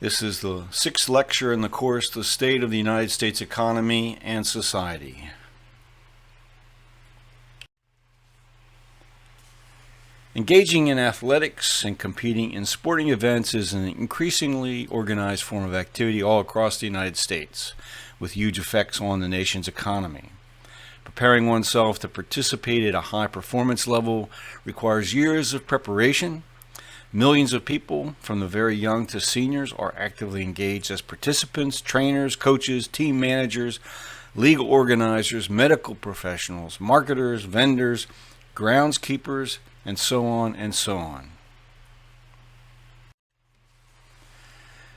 This is the sixth lecture in the course, The State of the United States Economy and Society. Engaging in athletics and competing in sporting events is an increasingly organized form of activity all across the United States, with huge effects on the nation's economy. Preparing oneself to participate at a high performance level requires years of preparation. Millions of people, from the very young to seniors, are actively engaged as participants, trainers, coaches, team managers, legal organizers, medical professionals, marketers, vendors, groundskeepers, and so on and so on.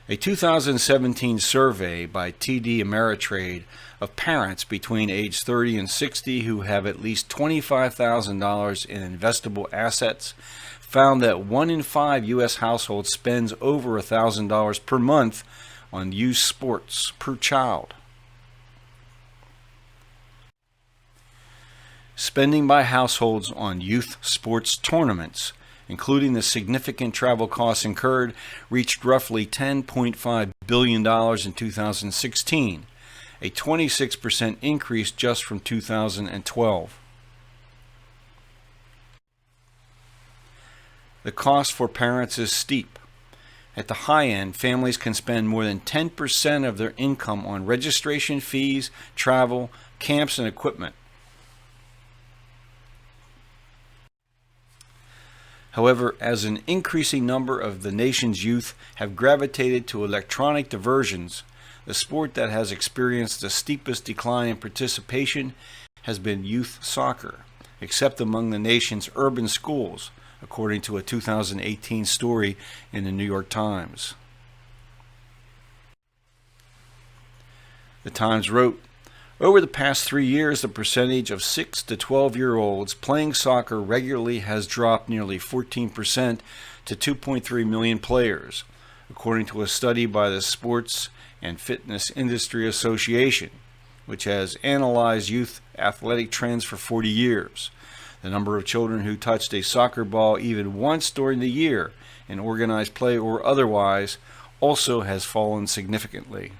A 2017 survey by TD Ameritrade of parents between age 30 and 60 who have at least $25,000 in investable assets found that 1 in 5 U.S. households spends over $1,000 per month on youth sports per child. Spending by households on youth sports tournaments, including the significant travel costs incurred, reached roughly $10.5 billion in 2016, a 26% increase just from 2012. The cost for parents is steep. At the high end, families can spend more than 10% of their income on registration fees, travel, camps, and equipment. However, as an increasing number of the nation's youth have gravitated to electronic diversions, the sport that has experienced the steepest decline in participation has been youth soccer, except among the nation's urban schools, according to a 2018 story in the New York Times. The Times wrote, "Over the past 3 years, the percentage of 6 to 12-year-olds playing soccer regularly has dropped nearly 14% to 2.3 million players, according to a study by the Sports and Fitness Industry Association, which has analyzed youth athletic trends for 40 years. The number of children who touched a soccer ball even once during the year, in organized play or otherwise, also has fallen significantly."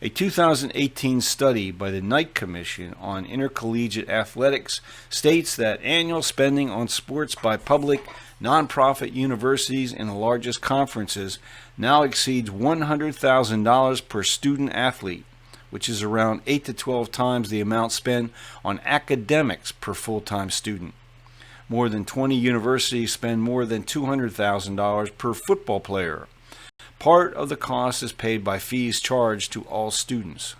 A 2018 study by the Knight Commission on Intercollegiate Athletics states that annual spending on sports by public, nonprofit universities in the largest conferences now exceeds $100,000 per student athlete, which is around 8 to 12 times the amount spent on academics per full-time student. More than 20 universities spend more than $200,000 per football player. Part of the cost is paid by fees charged to all students.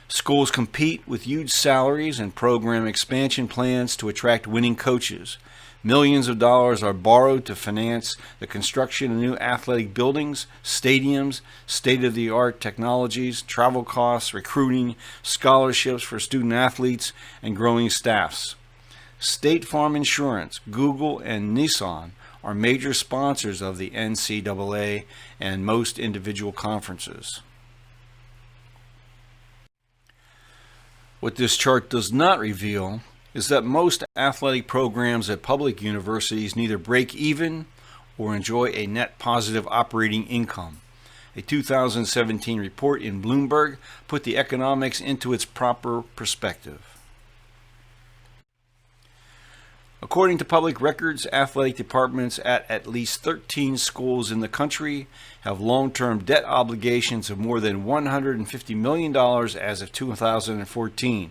Schools compete with huge salaries and program expansion plans to attract winning coaches. Millions of dollars are borrowed to finance the construction of new athletic buildings, stadiums, state-of-the-art technologies, travel costs, recruiting, scholarships for student athletes, and growing staffs. State Farm Insurance, Google, and Nissan are major sponsors of the NCAA and most individual conferences. What this chart does not reveal is that most athletic programs at public universities neither break even or enjoy a net positive operating income. A 2017 report in Bloomberg put the economics into its proper perspective. According to public records, athletic departments at least 13 schools in the country have long-term debt obligations of more than $150 million as of 2014.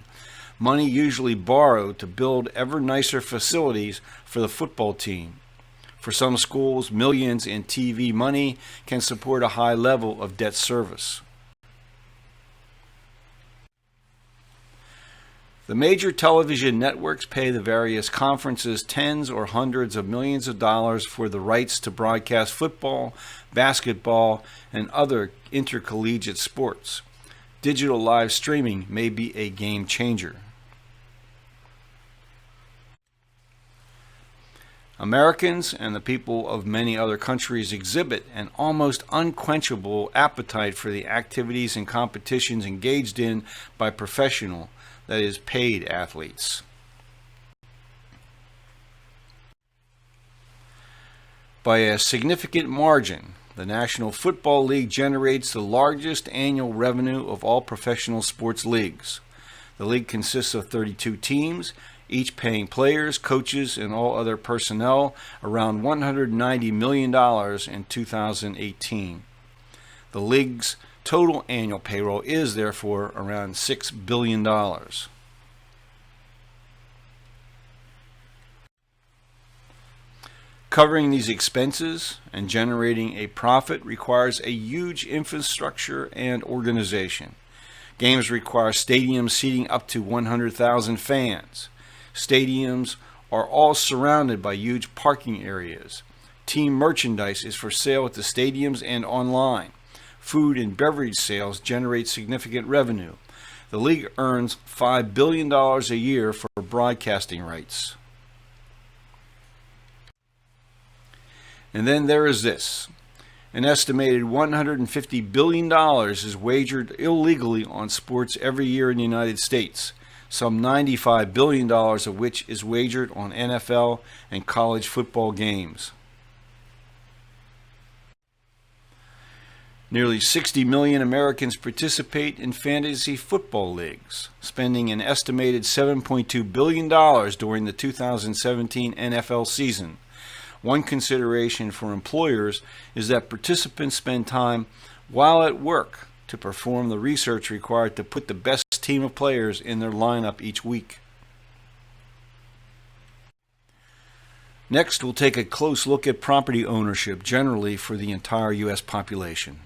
Money usually borrowed to build ever nicer facilities for the football team. For some schools, millions in TV money can support a high level of debt service. The major television networks pay the various conferences tens or hundreds of millions of dollars for the rights to broadcast football, basketball, and other intercollegiate sports. Digital live streaming may be a game changer. Americans and the people of many other countries exhibit an almost unquenchable appetite for the activities and competitions engaged in by professional, that is, paid athletes. By a significant margin, the National Football League generates the largest annual revenue of all professional sports leagues. The league consists of 32 teams, each paying players, coaches, and all other personnel around $190 million in 2018. The league's total annual payroll is therefore around $6 billion. Covering these expenses and generating a profit requires a huge infrastructure and organization. Games require stadiums seating up to 100,000 fans. Stadiums are all surrounded by huge parking areas. Team merchandise is for sale at the stadiums and online. Food and beverage sales generate significant revenue. The league earns $5 billion a year for broadcasting rights. And then there is this. An estimated $150 billion is wagered illegally on sports every year in the United States, some $95 billion of which is wagered on NFL and college football games. Nearly 60 million Americans participate in fantasy football leagues, spending an estimated $7.2 billion during the 2017 NFL season. One consideration for employers is that participants spend time while at work to perform the research required to put the best team of players in their lineup each week. Next, we'll take a close look at property ownership generally for the entire U.S. population.